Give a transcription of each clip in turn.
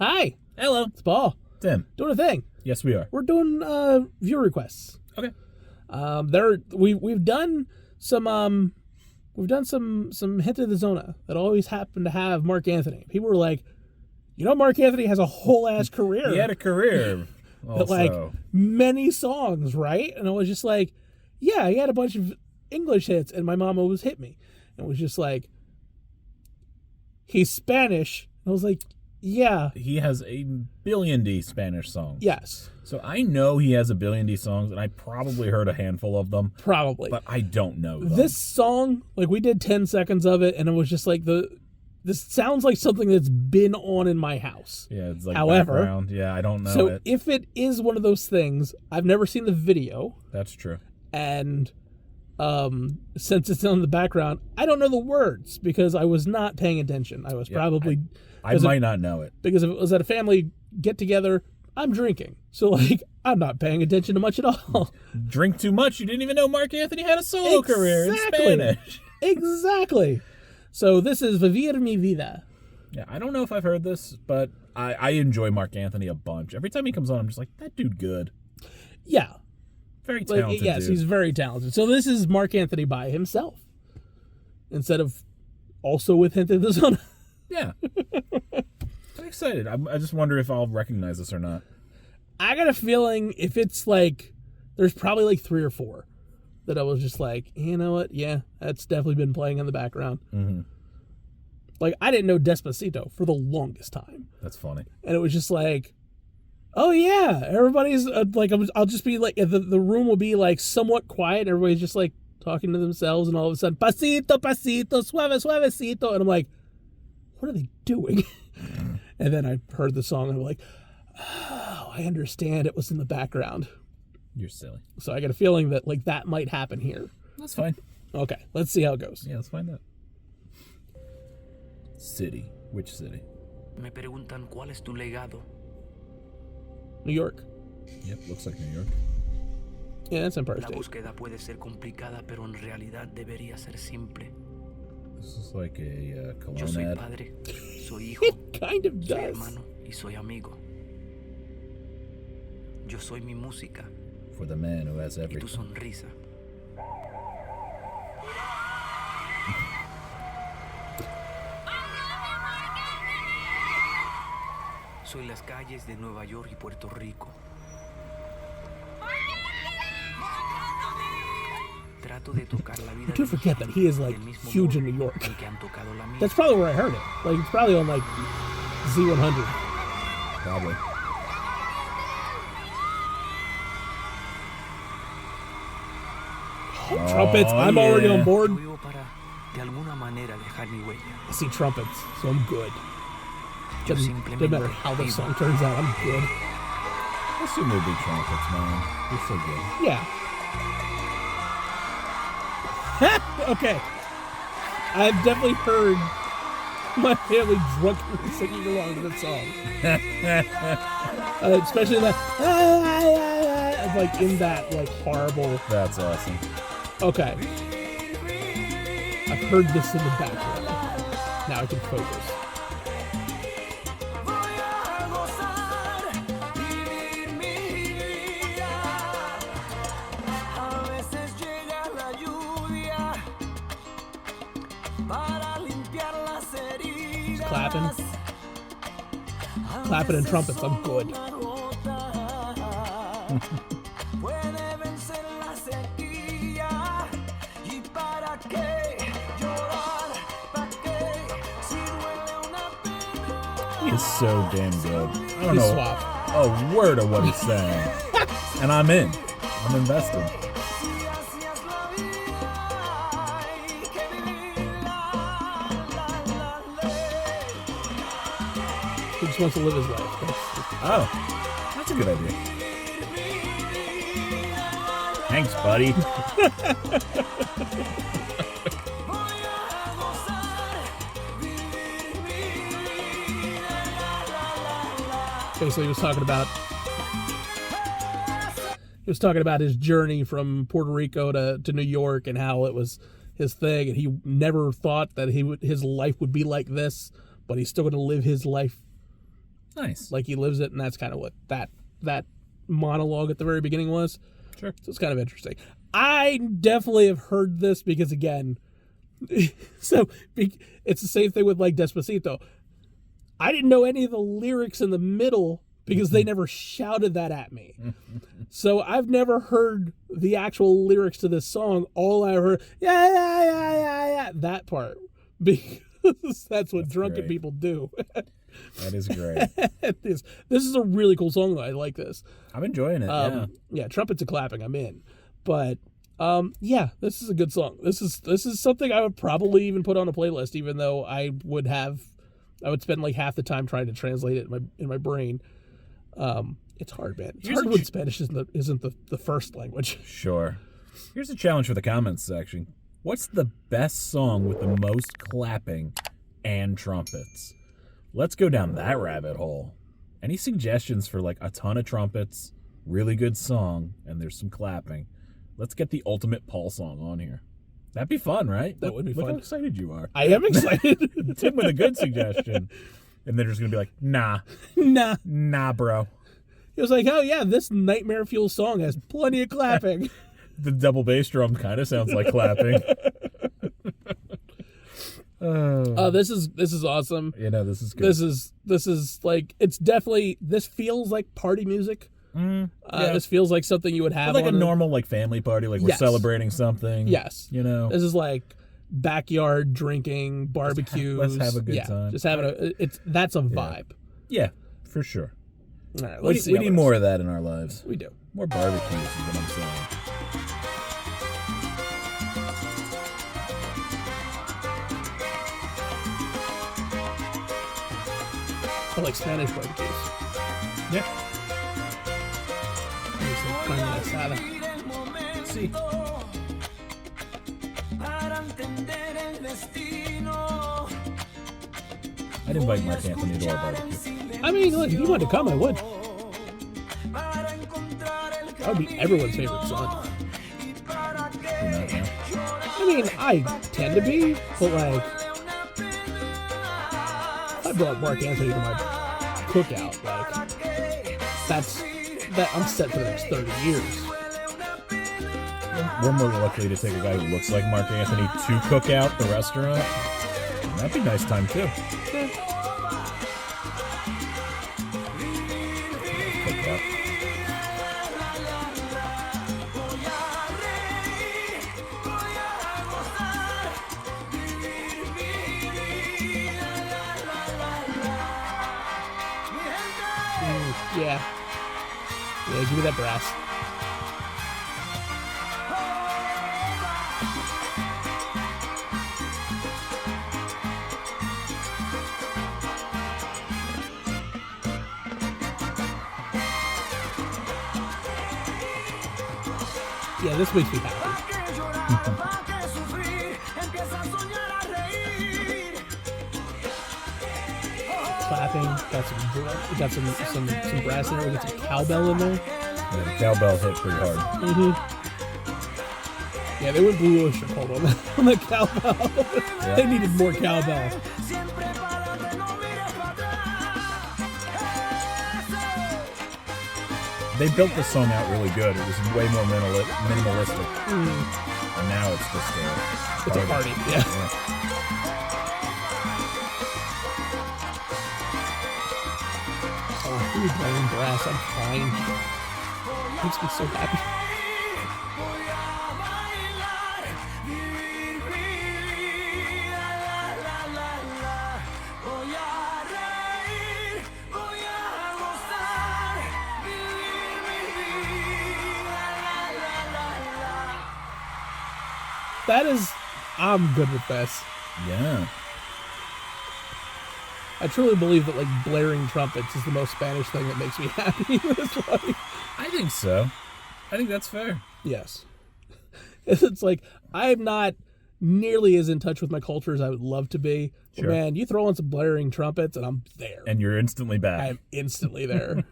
Hi, Hello. it's Paul. Tim. Doing a thing. Yes, we are. We're doing viewer requests. Okay. We've done some Hit of the Zona that always happen to have Marc Anthony. People were like, Marc Anthony has a whole ass career. He had a career. Also. Like many songs, right? And I was just like, yeah, he had a bunch of English hits, and my mom always hit me. And was just like, he's Spanish. And I was like, yeah. He has a billion D Spanish songs. Yes. So I know he has a billion D songs, and I probably heard a handful of them. Probably. But I don't know them. This song, like we did 10 seconds of it, and it was just like this sounds like something that's been on in my house. Yeah, it's like However, background. Yeah, I don't know so it. if it is one of those things, I've never seen the video. That's true. And since it's in the background, I don't know the words because I was not paying attention. I was probably... I might not know it. Because if it was at a family get-together, I'm drinking. So, like, I'm not paying attention to much at all. Drink too much, you didn't even know Marc Anthony had a solo career in Spanish. Exactly. So this is Vivir, Mi Vida. Yeah, I don't know if I've heard this, but I enjoy Marc Anthony a bunch. Every time he comes on, I'm just like, that dude good. Yeah. Very talented yes, dude. he's very talented. So this is Marc Anthony by himself. Instead of also with Hit of the Zona. Yeah. I'm excited. I just wonder if I'll recognize this or not. I got a feeling if it's like, there's probably like 3 or 4 that I was just like, you know what? Yeah, that's definitely been playing in the background. Mm-hmm. Like, I didn't know Despacito for the longest time. That's funny. And it was just like, oh yeah, everybody's like, I'll just be like, the room will be like somewhat quiet. Everybody's just like talking to themselves, and all of a sudden, pasito, pasito, suave, suavecito. And I'm like, what are they doing? And then I heard the song, and I'm like, oh, I understand it was in the background. You're silly. So I got a feeling that like that might happen here. That's fine. Okay, let's see how it goes. Yeah, let's find out. City. Which city? Me preguntan cuál es tu legado. New York. Yep, looks like New York. Yeah, that's Empire La State. búsqueda puede ser complicada, pero en realidad debería ser simple. This is like a Yo cologne soy ad. padre, soy hijo, It kind of soy does. hermano y soy amigo. Yo soy mi música For the man who has y tu everything. sonrisa. Soy las calles de Nueva York y Puerto Rico. Trato de tocar la vida I do forget that he is like huge in New York. que han tocado la mía. That's probably where I heard it. Like it's probably on like Z100. Probably. Trumpets. I'm already on board. Yo vivo para de alguna manera dejar mi huella. I see trumpets, so I'm good. Yo Doesn't matter simplemente how the vivo. song turns out, I'm good. I assume there'd be trumpets, man. They're so good. Yeah. Okay. I've definitely heard my family drunkenly singing along to that song. Especially that, like in that like horrible. That's awesome. Okay. I've heard this in the background. Now I can focus. Just clapping and trumpets. I'm good. He is so damn good. I don't He's know suave. a word of what he's saying. And I'm in. I'm invested. He just wants to live his life. Oh, that's a good idea. Thanks, buddy. Okay, so he was talking about his journey from Puerto Rico to New York and how it was his thing, and he never thought that his life would be like this, but he's still going to live his life Nice. Like he lives it, and that's kind of what that monologue at the very beginning was. Sure. So it's kind of interesting. I definitely have heard this because, again, it's the same thing with like Despacito. I didn't know any of the lyrics in the middle because they never shouted that at me. So I've never heard the actual lyrics to this song. All I heard, yeah, that part. Because that's what drunken great. people do. That is great. This is a really cool song, though. I like this. I'm enjoying it. Yeah, trumpets and clapping, I'm in. But yeah, this is a good song. This is something I would probably even put on a playlist, even though I would spend like half the time trying to translate it in my brain. It's hard, man. It's hard when Spanish isn't the first language. Sure. Here's a challenge for the comments section. What's the best song with the most clapping and trumpets? Let's go down that rabbit hole. Any suggestions for like a ton of trumpets, really good song, and there's some clapping? Let's get the ultimate Paul song on here. That'd be fun, right? That would be Look fun. how excited you are. I am excited. Tim with a good suggestion. And they're just going to be like, nah, bro. He was like, oh yeah, this Nightmare Fuel song has plenty of clapping. The double bass drum kind of sounds like clapping. Oh, this is awesome. You know, this is good. This is like, it's definitely, this feels like party music. Yeah. This feels like something you would have like on a normal like family party, like we're Yes. celebrating something. Yes. You know. This is like backyard drinking, barbecues. Let's have a good time. Just having that's a vibe. Yeah, for sure. All right, We let's see. need more of that in our lives. We do. More barbecues is what I'm saying. I like Spanish barbecues. Yeah. Some carne asada. See. I'd invite Marc Anthony to our barbecue. I mean, look, if you wanted to come, I would. That would be everyone's favorite son. You're not, no? I mean, I tend to be, but like, I brought Marc Anthony to my cookout. Like, I'm set for the next 30 years. We're more likely to take a guy who looks like Marc Anthony to cook out the restaurant. That'd be a nice time too. Cook out. Yeah. Yeah, give me that brass. Yeah, this makes me happy. Clapping, got some brass in there. We got some cowbell in there. Yeah, the cowbell hit pretty hard. Yeah, they went Blue Oyster Cult on the cowbell. Yeah. They needed more cowbell. They built the song out really good. It was way more minimalistic. And now it's just It's a party, yeah. Oh, who's playing brass? I'm fine. Makes me so happy. I'm good with this. Yeah. I truly believe that like blaring trumpets is the most Spanish thing that makes me happy in this life. I think so. I think that's fair. Yes. It's like I'm not nearly as in touch with my culture as I would love to be. Sure. But man, you throw on some blaring trumpets and I'm there. And you're instantly back. I'm instantly there.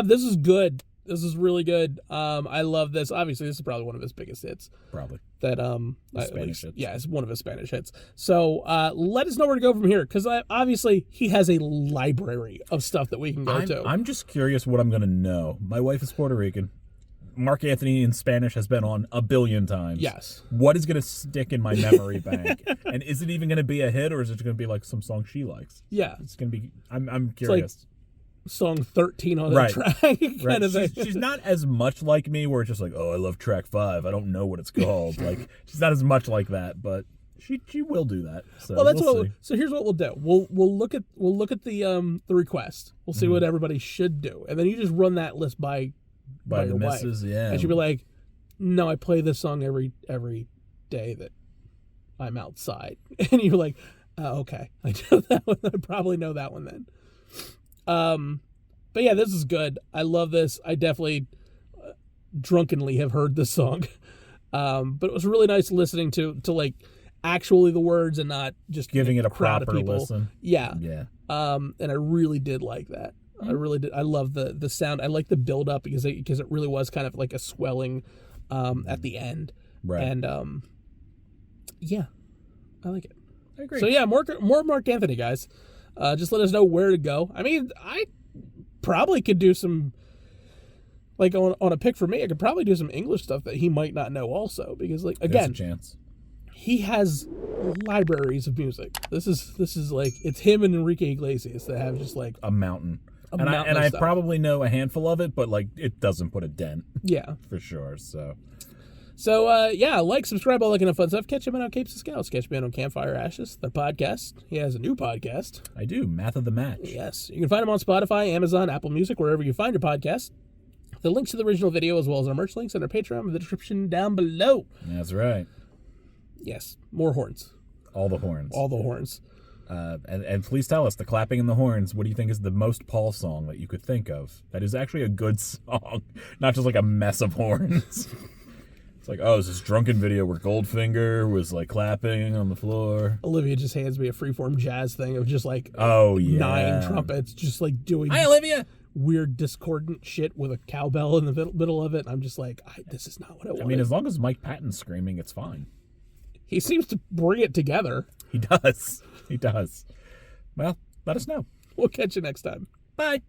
This is good. This is really good. I love this. Obviously, this is probably one of his biggest hits. Probably. That Spanish hits. Yeah, it's one of his Spanish hits. So let us know where to go from here, because obviously he has a library of stuff that we can go to. I'm just curious what I'm going to know. My wife is Puerto Rican. Mark Anthony in Spanish has been on a billion times. Yes. What is going to stick in my memory bank? And is it even going to be a hit, or is it going to be like some song she likes? Yeah. It's going to be. I'm curious. Song 13 on Right. the track kind Right. of thing. She's not as much like me, where it's just like, oh, I love track 5. I don't know what it's called. Like, she's not as much like that, but she will do that. So Well, that's we'll what. see. So here's what we'll do. We'll look at the request. We'll see what everybody should do, and then you just run that list by By your the wife. misses, yeah. And she'll be like, "No, I play this song every day that I'm outside," and you're like, "Okay, I know that one. I probably know that one then." But yeah, this is good. I love this. I definitely drunkenly have heard this song. But it was really nice listening to like actually the words and not just giving it a crowd of proper people. listen. Yeah. Yeah. And I really did like that. I really did. I love the sound. I like the build up because it really was kind of like a swelling at the end. Right. And yeah, I like it. I agree. So yeah, more Marc Anthony, guys. Just let us know where to go. I mean, I probably could do some, like on a pick for me, I could probably do some English stuff that he might not know also, because like There's again, a chance. he has libraries of music. This is like, it's him and Enrique Iglesias that have just like A mountain. a And mountain of I stuff. probably know a handful of it, but like it doesn't put a dent Yeah. for sure. So Yeah, like, subscribe, all that kind of fun stuff. Catch him on Capes and Scowls. Catch me on Campfire Ashes, the podcast. He has a new podcast. I do. Math of the Match. Yes. You can find him on Spotify, Amazon, Apple Music, wherever you find your podcast. The links to the original video, as well as our merch links and our Patreon, in the description down below. That's right. Yes. More horns. All the horns. All the horns. And please tell us, the clapping and the horns, what do you think is the most Paul song that you could think of that is actually a good song, not just like a mess of horns? It's like, oh, it's this drunken video where Goldfinger was like clapping on the floor. Olivia just hands me a freeform jazz thing of just like Oh, yeah. 9 trumpets, just like doing Hi, Olivia. weird discordant shit with a cowbell in the middle of it. I'm just like, this is not what I wanted. I mean, as long as Mike Patton's screaming, it's fine. He seems to bring it together. He does. He does. Well, let us know. We'll catch you next time. Bye.